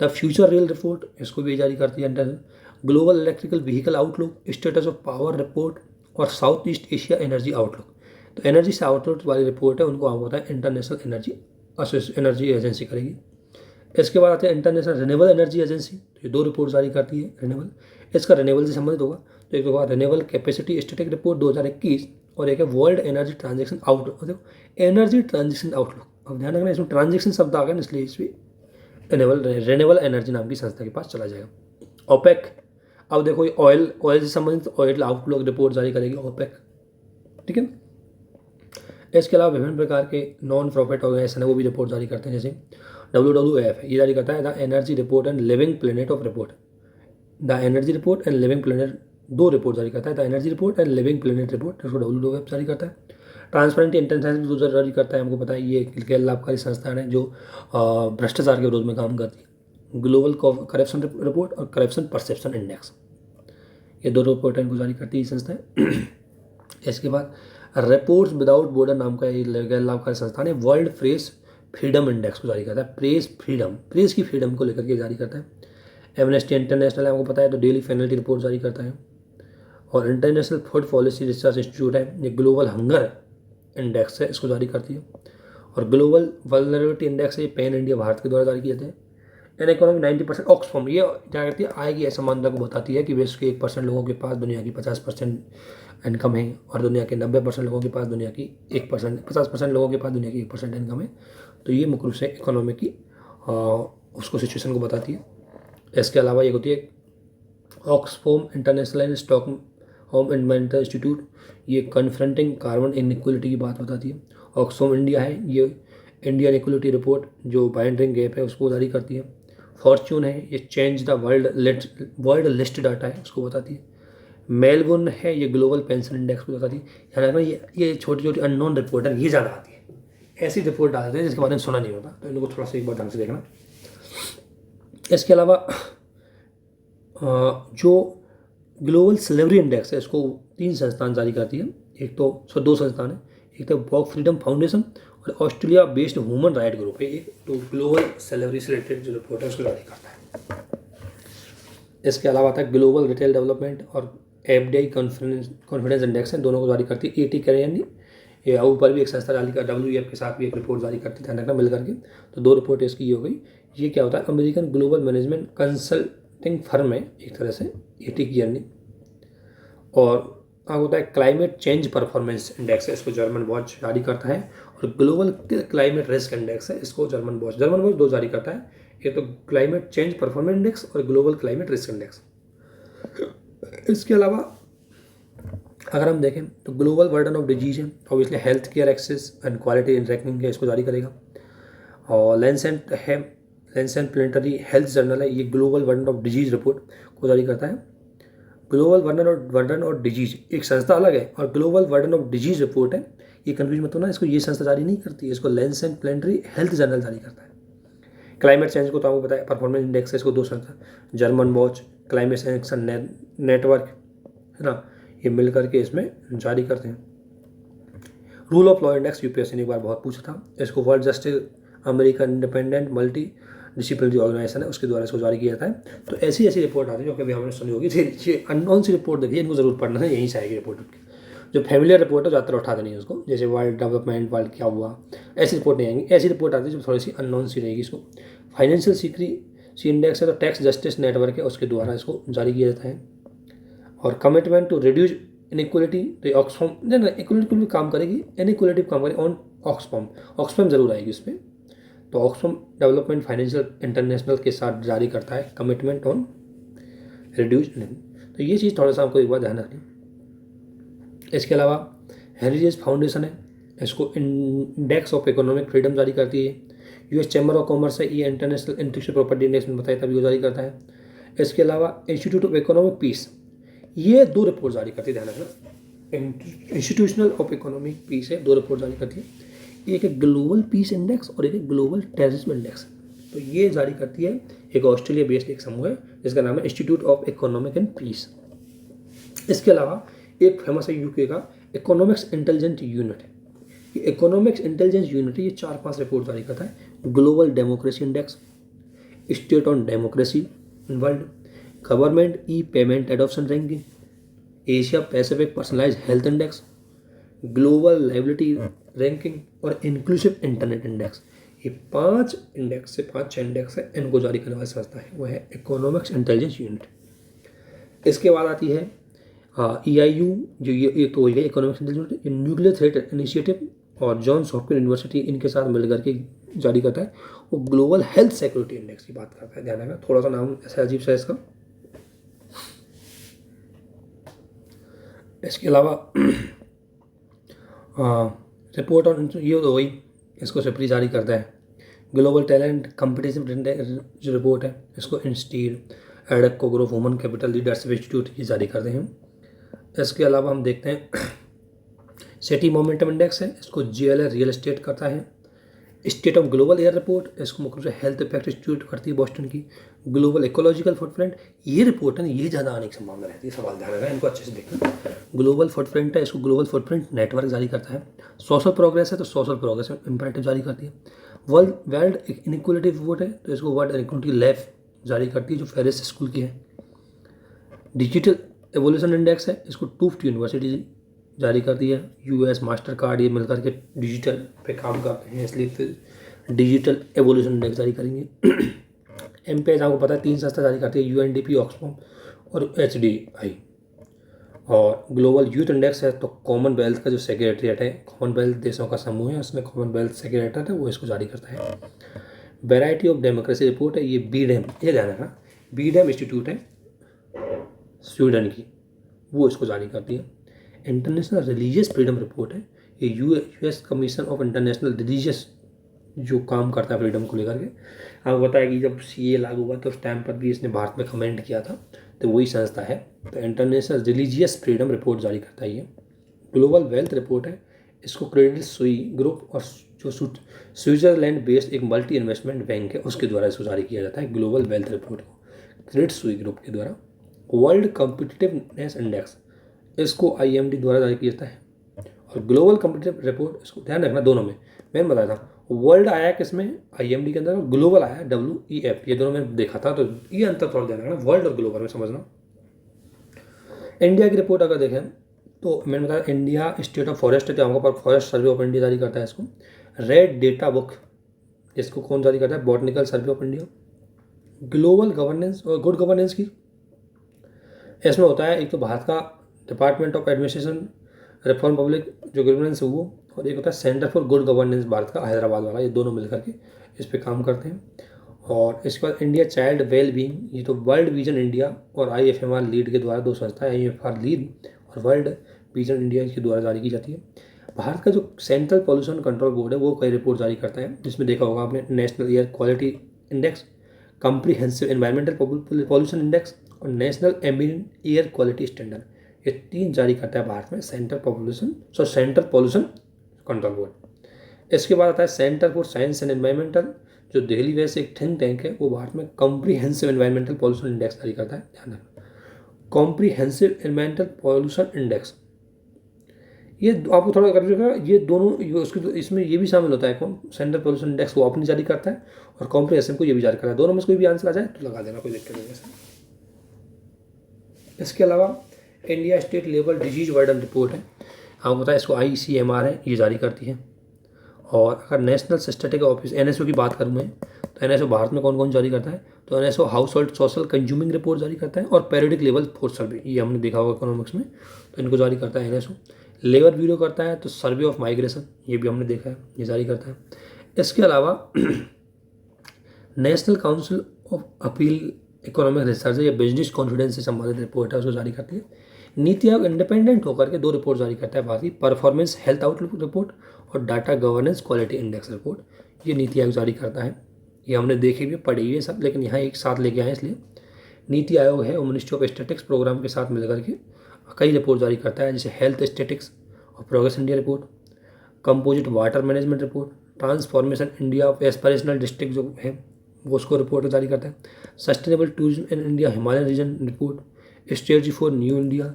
द फ्यूचर रेल रिपोर्ट इसको भी जारी करती है international. Global electrical vehicle outlook, status of power report, और south east Asia energy outlook. तो एनर्जी से आउटलुक वाली रिपोर्ट है उनको आपको पता है इंटरनेशनल एनर्जी एजेंसी करेगी। इसके बाद आते हैं इंटरनेशनल रिन्यूएबल एनर्जी एजेंसी, तो ये 2 रिपोर्ट जारी करती है रिन्यूएबल। इसका रिन्यूएबल से संबंधित होगा, तो एक होगा रिन्यूएबल कैपेसिटी स्टैटिक रिपोर्ट 2021, और एक है वर्ल्ड एनर्जी ट्रांजेक्शन आउटलुक। देखो एनर्जी ट्रांजेक्शन आउटलुक, अब ध्यान रखना इसमें ट्रांजेक्शन शब्द आ गए, इसलिए इसमें रिन्यूएबल एनर्जी नाम की संस्था के पास चला जाएगा। ओपेक, अब देखो ये ऑयल से संबंधित ऑयल आउटलुक रिपोर्ट जारी करेगी ओपेक, ठीक है। इसके अलावा विभिन्न प्रकार के नॉन प्रॉफिट ऑर्गेनाइजेशन है वो भी रिपोर्ट जारी करते हैं, जैसे WWF है, ये जारी करता है the energy report and living planet of report. The energy report and living planet 2 report जारी करता है, the energy report and living planet report, इसको WWF जारी करता है। ट्रांसपेरेंसी इंटरनेशनल जारी करता है, हमको पता है ये गैर लाभकारी संस्थान है जो भ्रष्टाचार के विरोध में काम करती है। ग्लोबल करप्शन रिपोर्ट और करप्शन परसेप्शन इंडेक्स, ये 2 रिपोर्ट इनको जारी करती है संस्थाएं। इसके बाद रिपोर्ट्स विदाउट बॉर्डर नाम का ये गैर लाभकारी संस्थान है, वर्ल्ड प्रेस फ्रीडम इंडेक्स को जारी करता है। प्रेस की फ्रीडम को लेकर के जारी करता है। एमनेस्टी इंटरनेशनल है, आपको पता है, तो डेली पेनल्टी रिपोर्ट जारी करता है। और international food policy research institute है, ये ग्लोबल हंगर इंडेक्स है, इसको जारी करती है। और ग्लोबल वल्नरेबिलिटी इंडेक्स है, ये पैन इंडिया भारत के द्वारा जारी किए जाते हैं। इन इकोनॉमी 90% ऑक्सफॉर्म, ये क्या करती है आय की असमानता को बताती है कि विश्व के 1% लोगों के पास दुनिया की 50% इनकम है, और दुनिया के 90% लोगों के पास दुनिया की 50% लोगों के पास दुनिया की 1% इनकम है। तो ये मुख्य रूप से इकोनॉमी की उसको सिचुएशन को बताती है। इसके अलावा एक होती है ऑक्सफॉर्म international and Stockholm inventor institute, ये कन्फ्रंटिंग कार्बन इनइक्वलिटी की बात बताती है। ऑक्सफॉर्म इंडिया है, ये इंडियन इक्वलिटी रिपोर्ट जो बाइंडरिंग गैप है उसको जारी करती है। फॉर्च्यून है, ये change the world list data है उसको बताती है। मेलबोर्न है, ये ग्लोबल पेंशन इंडेक्स को बताती है। यानी ना ये छोटी छोटी अननोन रिपोर्ट है, ये ज़्यादा आती है, ऐसी रिपोर्ट डालते हैं जिसके बारे में सुना नहीं होता, तो इनको थोड़ा सा एक बार ढंग से देखना। इसके अलावा जो ग्लोबल स्लेवरी इंडेक्स है इसको 3 संस्थान जारी करती है, एक तो 2 संस्थान है, एक तो वॉक फ्रीडम फाउंडेशन और Australia based human right group है, एक तो ग्लोबल स्लेवरी से रिलेटेड जो रिपोर्ट है उसको जारी करता है। इसके अलावा आता है ग्लोबल रिटेल डेवलपमेंट और FDI कॉन्फिडेंस इंडेक्स है, दोनों को जारी करती है AT करेंगे। ये ऊपर भी एक संस्था जारी कर WEF के साथ भी एक रिपोर्ट जारी करती है, ध्यान रखना मिल करके। तो 2 रिपोर्ट इसकी ये हो गई। ये क्या होता है, American global management consulting firm है एक तरह से AT की अर्निंग। और क्या होता है क्लाइमेट चेंज परफॉर्मेंस इंडेक्स है, इसको जर्मन वॉच जारी करता है। और ग्लोबल क्लाइमेट रिस्क इंडेक्स है, इसको जर्मन वॉच 2 जारी करता है, एक तो क्लाइमेट चेंज परफॉर्मेंस इंडेक्स और ग्लोबल क्लाइमेट रिस्क इंडेक्स। इसके अलावा अगर हम देखें तो ग्लोबल बर्डन ऑफ डिजीज है, obviously health care access and quality in ranking है, इसको जारी करेगा। और लेंसेट है, लेंसेट प्लेनेटरी हेल्थ जर्नल है, ये global burden of disease report को जारी करता है। ग्लोबल बर्डन ऑफ डिजीज एक संस्था अलग है, और global burden of disease report है, ये कन्फ्यूज मत होना, इसको ये संस्था जारी नहीं करती है, इसको लेंसेट प्लेनेटरी हेल्थ जर्नल जारी करता है। क्लाइमेट चेंज को तो आपको पता है परफॉर्मेंस इंडेक्स है, इसको 2 संस्था German watch climate action network है ना, ये मिल करके इसमें जारी करते हैं। Rule of law index UPSC ने एक बार बहुत पूछा था। इसको world justice American independent multidisciplinary organisation है, उसके द्वारा इसको जारी किया जाता है। तो ऐसी ऐसी रिपोर्ट आती है जो कभी हमने सुनी होगी। ये अननोन सी रिपोर्ट देखिए, इनको जरूर पढ़ना है, यहीं से आएगी रिपोर्ट। जो फैमिलियर रिपोर्ट है ज़्यादातर उठा देनी है उसको, जैसे वर्ल्ड डेवलपमेंट, वर्ल्ड क्या हुआ, ऐसी रिपोर्ट नहीं आएंगी। ऐसी रिपोर्ट आती है जो थोड़ी सी अननोन सी रहेगी। इसको फाइनेंशियल सी इंडेक्स है, तो टैक्स जस्टिस नेटवर्क है, उसके द्वारा इसको जारी किया जाता है। और कमिटमेंट टू रिड्यूस इनइक्वलिटी, तो ऑक्सफॉर्म नहीं इक्वलिटी भी काम करेगी, इनइक्वलिटी काम करेगी ऑन ऑक्सफॉर्म। ऑक्सफॉर्म जरूर आएगी इसमें। तो ऑक्सफॉर्म डेवलपमेंट फाइनेंशियल इंटरनेशनल के साथ जारी करता है कमिटमेंट ऑन रिड्यूस। तो ये चीज़ थोड़ा सा आपको एक बार ध्यान रखनी। इसके अलावा हेरिटेज फाउंडेशन है, इसको इंडेक्स ऑफ इकोनॉमिक फ्रीडम जारी करती है। यूएस चैम्बर ऑफ कॉमर्स है, ये इंटरनेशनल इंटेलेक्चुअल प्रॉपर्टी इंडेक्स में बताया तभी वो जारी करता है। इसके अलावा इंस्टीट्यूट ऑफ इकोनॉमिक पीस, ये 2 रिपोर्ट जारी करती है, ध्यान रखना। इंस्टीट्यूशनल ऑफ इकोनॉमिक पीस है, 2 रिपोर्ट जारी करती है। एक है ग्लोबल पीस इंडेक्स और एक है ग्लोबल टेररिज्म इंडेक्स। तो ये जारी करती है एक ऑस्ट्रेलिया बेस्ड एक समूह है जिसका नाम है institute of economic and peace. इसके अलावा एक फेमस है यूके का इकोनॉमिक्स इंटेलिजेंस यूनिट है। ये इकोनॉमिक्स इंटेलिजेंस यूनिट ये 4-5 रिपोर्ट जारी करता है। Global democracy index, state on democracy in world, government e payment adoption ranking, Asia Pacific personalise health index, global liability ranking और इंक्लूसिव इंटरनेट इंडेक्स। ये 5 इंडेक्स से 5-6 इंडेक्स है, इनको जारी करने वाली संस्था है वो है इकोनॉमिक्स इंटेलिजेंस यूनिट। इसके बाद आती है EIU, जो ये तो हो गई economics intelligence unit. Nuclear threat initiative और जॉन्स हॉपकिंस यूनिवर्सिटी इनके साथ मिलकर के जारी करता है। वो ग्लोबल हेल्थ सिक्योरिटी इंडेक्स की बात करता है, ध्यान रखना। थोड़ा सा नाम ऐसा अजीब सा इसका। इसके अलावा रिपोर्ट ऑन ये तो वही, इसको सिपरी जारी करता है। ग्लोबल टैलेंट कंपटीशन जो रिपोर्ट है, इसको इंस्टीट एडक को growth woman capital leadership institute ये जारी करते हैं। इसके अलावा हम देखते हैं सिटी मोमेंटम इंडेक्स है, इसको GLA रियल एस्टेट करता है। State of global air report, इसको मुख्य रूप से हेल्थ इफेक्ट इंस्टीट्यूट करती है बॉस्टन की। ग्लोबल इकोलॉजिकल फुटप्रिंट, ये रिपोर्ट है ये ज़्यादा आने की संभावना रहती है, सवाल ध्यान रखना, इनको अच्छे से देखना। ग्लोबल फुटप्रिंट है, इसको ग्लोबल फुटप्रिंट नेटवर्क जारी करता है। सोशल प्रोग्रेस है, तो सोशल प्रोग्रेस इंपरेटिव जारी करती है। वर्ल्ड इनइक्वलिटी रिपोर्ट है, तो इसको वर्ल्ड इनइक्वलिटी लैब जारी करती है जो फेरिस स्कूल की है। डिजिटल एवोल्यूशन इंडेक्स है, इसको टूफ्ट यूनिवर्सिटी जारी करती है। US मास्टर कार्ड ये मिलकर के डिजिटल पे काम करते हैं, इसलिए फिर डिजिटल एवोल्यूशन इंडेक्स जारी करेंगे। MPS आपको पता है 3 संस्था जारी करती है, UNDP, ऑक्सफॉर्म और HDI। और ग्लोबल यूथ इंडेक्स है, तो कॉमनवेल्थ का जो सेक्रेटरीट है, कॉमनवेल्थ देशों का समूह है, उसमें कॉमनवेल्थ सेक्रेटरीट है, वो इसको जारी करता है। वैरायटी ऑफ डेमोक्रेसी रिपोर्ट है, ये बीडेम, ये ध्यान रखना, बीडेम इंस्टीट्यूट है स्वीडन की, वो इसको जारी करती है। इंटरनेशनल रिलीजियस फ्रीडम रिपोर्ट है, ये US commission of international religious जो काम करता है फ्रीडम को लेकर के। आपको बताया कि जब CA लागू हुआ तो उस टाइम पर भी इसने भारत में कमेंट किया था, तो वही संस्था है। तो इंटरनेशनल रिलीजियस फ्रीडम रिपोर्ट जारी करता है ये। ग्लोबल वेल्थ रिपोर्ट है, इसको क्रेडिट सुई ग्रुप और जो स्विट्जरलैंड बेस्ड एक मल्टी इन्वेस्टमेंट बैंक है उसके द्वारा इसको जारी किया जाता है, ग्लोबल वेल्थ रिपोर्ट को क्रेडिट सुई ग्रुप के द्वारा। वर्ल्ड कॉम्पिटिटिवनेस इंडेक्स, इसको IMD द्वारा जारी किया जाता है। और ग्लोबल कॉम्पिटिटिव रिपोर्ट, इसको ध्यान रखना दोनों में, मैंने बताया था वर्ल्ड आया किसमें IMD के अंदर, और ग्लोबल आया WEF, ये दोनों में देखा था, तो ये अंतर थोड़ा ध्यान रखना, वर्ल्ड और ग्लोबल में समझना। इंडिया की रिपोर्ट अगर देखें तो मैंने बताया इंडिया स्टेट ऑफ फॉरेस्ट है, आपके पास फॉरेस्ट सर्वे ऑफ इंडिया जारी करता है इसको। रेड डेटा बुक, इसको कौन जारी करता है, botanical survey of India. Global governance और गुड गवर्नेंस की, इसमें होता है एक तो भारत का department of administration reform public जो गवर्नेंस है वो, और एक होता है centre for good governance Bharat का हैदराबाद वाला, ये दोनों मिलकर के इस पर काम करते हैं। और इसके बाद इंडिया चाइल्ड वेल बीइंग, ये तो वर्ल्ड विजन इंडिया और IFMR लीड के द्वारा 2 संस्था है, IFMR लीड और वर्ल्ड विजन इंडिया के द्वारा जारी की जाती है। भारत का जो सेंट्रल पॉल्यूशन कंट्रोल बोर्ड है वो कई रिपोर्ट जारी करता है, जिसमें देखा होगा आपने national air quality index, comprehensive environmental pollution index और national ambient air quality standard, ये 3 जारी करता है भारत में सेंट्रल पॉल्यूशन कंट्रोल बोर्ड। इसके बाद आता है centre for science and environmental, जो दिल्ली वैसे एक थिंक टैंक है, वो भारत में कॉम्प्रिहेंसिव एनवायरमेंटल पॉल्यूशन इंडेक्स जारी करता है, ध्यान रखना। कॉम्प्रिहेंसिव एनवायरमेंटल पॉल्यूशन इंडेक्स ये आपको थोड़ा कर ये दोनों उसके इसमें ये भी शामिल होता है कौन, सेंट्रल पोल्यूशन इंडेक्स वो अपनी जारी करता है और कॉम्प्रिहेंसिव को ये भी जारी करता है। दोनों में से कोई भी आंसर आ जाए तो लगा देना, कोई दिक्कत नहीं है। इसके अलावा India state level disease burden report है, आपको पता है इसको ICMR है ये जारी करती है। और अगर नेशनल स्टैटिस्टिक्स ऑफिस NSO की बात करूँ मैं, तो NSO भारत में कौन कौन जारी करता है, तो NSO house hold social consuming report जारी करता है और पेरियोडिक लेवल फोर्स सर्वे, ये हमने देखा होगा इकोनॉमिक्स में, तो इनको जारी करता है NSO। लेबर ब्यूरो करता है तो सर्वे ऑफ माइग्रेशन, ये भी हमने देखा है, ये जारी करता है। इसके अलावा national council of appeal economic research या बिजनेस कॉन्फिडेंस से संबंधित रिपोर्ट है, उसको जारी करती है। नीति आयोग इंडिपेंडेंट होकर के 2 रिपोर्ट जारी करता है भारतीय, परफॉर्मेंस हेल्थ आउटलुक रिपोर्ट और data governance quality index report, ये नीति आयोग जारी करता है। ये हमने देखी भी पढ़ी हुई है सब, लेकिन यहाँ एक साथ लेके आए इसलिए। नीति आयोग है वो मिनिस्ट्री ऑफ स्टैटिस्टिक्स प्रोग्राम के साथ मिलकर के कई रिपोर्ट जारी करता है, जैसे हेल्थ स्टैटिस्टिक्स और progress India report, composite water management report, transformation India of aspirational district जो है वो उसको रिपोर्ट जारी करता है, sustainable tourism in India Himalayan region report, strategy for new India,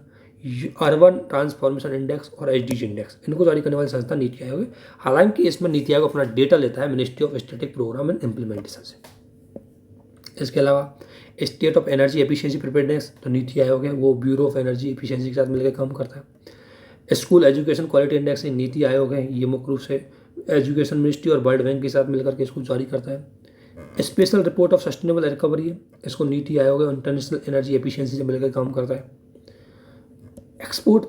urban transformation index और SDG इंडेक्स, इनको जारी करने वाली संस्था नीति आयोग है। हालांकि इसमें नीति आयोग अपना डेटा लेता है ministry of statistics programme and implementation से। इसके अलावा state of energy efficiency preparedness, तो नीति आयोग है वो ब्यूरो ऑफ एनर्जी एफिशिएंसी के साथ मिलकर काम करता है। School education quality index NITI Aayog है, ये मुख्य रूप से एजुकेशन मिनिस्ट्री और वर्ल्ड बैंक के साथ मिलकर के इसको जारी करता है। Special report of sustainable recovery है, इसको नीति आयोग है इंटरनेशनल एनर्जी एफिशिएंसी से मिलकर काम करता है। एक्सपोर्ट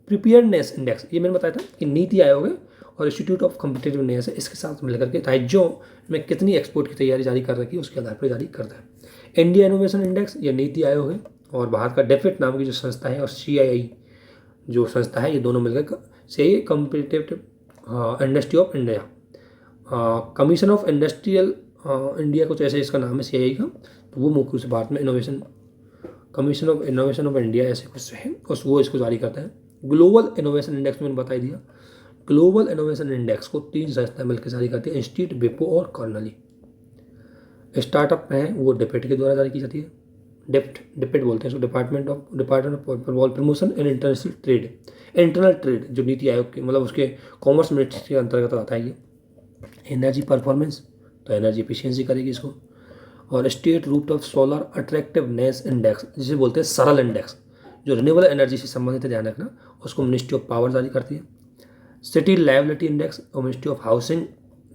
प्रिपेयर्डनेस इंडेक्स, ये मैंने बताया था कि नीति आयोग है और इंस्टीट्यूट ऑफ कॉम्पिटिटिवनेस है, इसके साथ मिलकर के राज्यों में कितनी एक्सपोर्ट की तैयारी जारी कर रखी है उसके आधार पर जारी करता है। इंडिया इनोवेशन इंडेक्स, ये नीति आयोग है और भारत का डेफिट नाम की जो संस्था है और CII जो संस्था है, ये दोनों मिलकर CII competitive industry of India, commission of industrial India कुछ ऐसे इसका नाम है CII का, तो वो मुख्य रूप से भारत में innovation commission of innovation of India ऐसे कुछ है और वो इसको जारी करता है। ग्लोबल इनोवेशन इंडेक्स मैंने बता दिया, ग्लोबल इनोवेशन इंडेक्स को 3 संस्थाएं मिलकर जारी करती है, इंस्टीट्यूट, विपो और कर्नली। स्टार्टअप है वो डिपेट के द्वारा जारी की जाती है, डिपेट बोलते हैं इसको, department of promotion and international trade, internal trade जो नीति आयोग के मतलब उसके कॉमर्स मिनिस्ट्री के अंतर्गत आता है ये। एनर्जी परफॉर्मेंस, तो एनर्जी एफिशिएंसी करेगी इसको। और state root of solar attractiveness index जिसे बोलते हैं सरल इंडेक्स, जो रिन्यूएबल एनर्जी से संबंधित है, ध्यान रखना, उसको मिनिस्ट्री ऑफ पावर जारी करती है। सिटी लायबिलिटी इंडेक्स और मिनिस्ट्री ऑफ हाउसिंग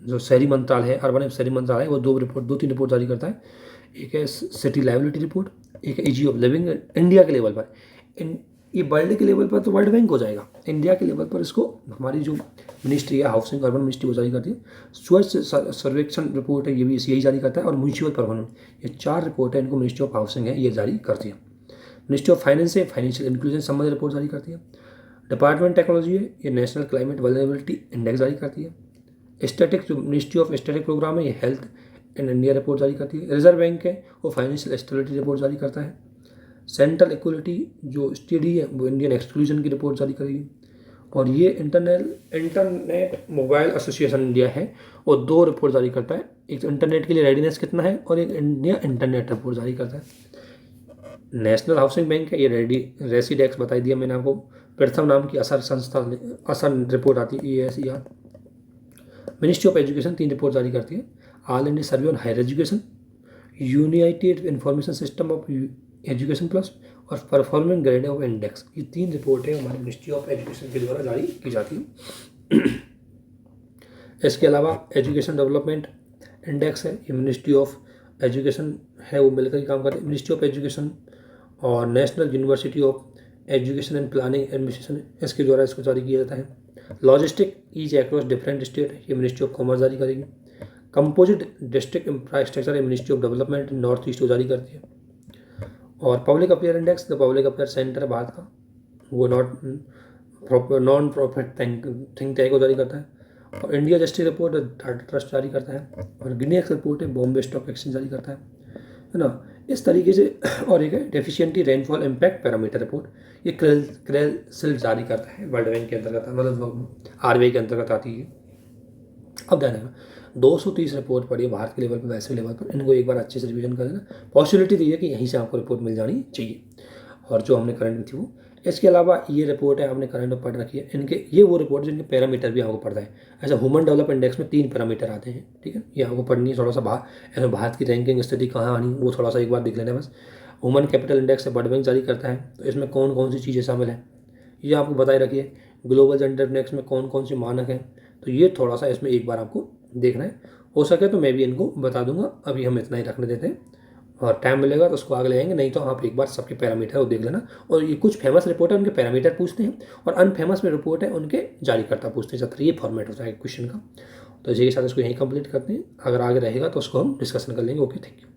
जो शहरी मंत्रालय है, अर्बन शहरी मंत्रालय, वो 2-3 रिपोर्ट जारी करता है। एक है सिटी लायबिलिटी रिपोर्ट, एक है ईजी ऑफ लिविंग इंडिया के लेवल पर। ये वर्ल्ड के लेवल पर तो वर्ल्ड बैंक हो जाएगा, इंडिया के लेवल पर इसको हमारी जो मिनिस्ट्री है हाउसिंग अर्बन मिनिस्ट्री वो जारी करती है। स्वच्छ सर्वेक्षण रिपोर्ट है, ये भी यही जारी करता है। और म्यूचुअल परफॉर्मेंस, ये 4 रिपोर्ट है, इनको मिनिस्ट्री ऑफ हाउसिंग है ये जारी करती है। मिनिस्ट्री ऑफ फाइनेंस है फाइनेंशियल इंक्लूजन संबंधित रिपोर्ट जारी करती है। डिपार्टमेंट टेक्नोलॉजी है ये नेशनल क्लाइमेट वल्नरेबिलिटी इंडेक्स जारी करती है। स्टैटिक्स जो मिनिस्ट्री ऑफ स्टैटिक प्रोग्राम है ये हेल्थ इन इंडिया रिपोर्ट जारी करती है। रिजर्व बैंक है वो फाइनेंशियल स्टेबिलिटी रिपोर्ट जारी करता है। सेंट्रल इक्वलिटी जो स्टडी है वो इंडियन एक्सक्लूजन की रिपोर्ट जारी करेगी। और ये इंटरनेट मोबाइल एसोसिएशन इंडिया है वो 2 रिपोर्ट जारी करता है, एक इंटरनेट के लिए रेडीनेस कितना है और एक इंडिया इंटरनेट रिपोर्ट जारी करता है। नेशनल हाउसिंग बैंक है ये रेसिडेक्स बताई दिया मैंने आपको। प्रथम नाम की असर संस्था असर रिपोर्ट आती है ESER। Ministry of education 3 report जारी करती है। All India survey on higher education, United information system of education plus और परफॉर्मिंग ग्रेड ऑफ इंडेक्स, ये 3 रिपोर्ट है हमारे मिनिस्ट्री ऑफ एजुकेशन के द्वारा जारी की जाती है। इसके अलावा एजुकेशन डेवलपमेंट इंडेक्स है ये मिनिस्ट्री ऑफ एजुकेशन है वो मिलकर ही काम करते हैं। मिनिस्ट्री ऑफ एजुकेशन और national university of education and planning administration इसके द्वारा इसको जारी किया जाता है। Logistic ease across different state ये मिनिस्ट्री ऑफ कॉमर्स जारी करेगी। Composite district infrastructure ministry of development north east को जारी करती है। और public affair index the public affair centre है भारत का, वो नॉन प्रॉफिट थिंक टैंक को जारी करता है। और India justice report Tata trust जारी करता है। और गिनीक्स रिपोर्ट है बॉम्बे स्टॉक एक्सचेंज जारी करता है ना, इस तरीके से। और एक है डेफिशिएंटी रेनफॉल इम्पैक्ट पैरामीटर रिपोर्ट, ये क्रेल जारी करता है, वर्ल्ड बैंक के अंतर्गत मतलब RBI के अंतर्गत आती है। अब ध्यान रखना 230 रिपोर्ट पढ़ी है भारत के लेवल पर, वैसे लेवल पर, इनको एक बार अच्छे से रिवीजन कर देना। पॉसिबिलिटी दी है कि यहीं से आपको रिपोर्ट मिल जानी चाहिए। और जो हमने करंट में थी वो इसके अलावा ये रिपोर्ट है, आपने करंट में पढ़ रखी है, इनके ये वो रिपोर्ट जिनके पैरामीटर भी आपको पढ़ता है। ऐसा ह्यूमन डेवलप इंडेक्स में 3 पैरामीटर आते हैं, ठीक है, ये आपको पढ़नी है। थोड़ा सा ऐसे भारत की रैंकिंग स्थिति कहाँ आनी वो थोड़ा सा एक बार देख लेना बस। ह्यूमन कैपिटल इंडेक्स है, वर्ल्ड बैंक जारी करता है, तो इसमें कौन कौन सी चीज़ें शामिल हैं ये आपको बताई रखिए। ग्लोबल जेंडर इंडेक्स में कौन कौन से मानक हैं, तो ये थोड़ा सा इसमें एक बार आपको देखना है। हो सके तो मैं भी इनको बता दूंगा, अभी हम इतना ही रखने देते हैं, और टाइम मिलेगा तो उसको आगे ले जाएंगे, नहीं तो आप एक बार सबके पैरामीटर वो देख लेना। और ये कुछ फेमस रिपोर्ट है उनके पैरामीटर पूछते हैं, और अनफेमस में रिपोर्ट है उनके जारीकर्ता पूछते हैं। ये फॉर्मेट होता है क्वेश्चन का। तो इसी के साथ इसको यहीं कंप्लीट करते हैं, अगर आगे रहेगा तो उसको हम डिस्कशन कर लेंगे। Okay, thank you.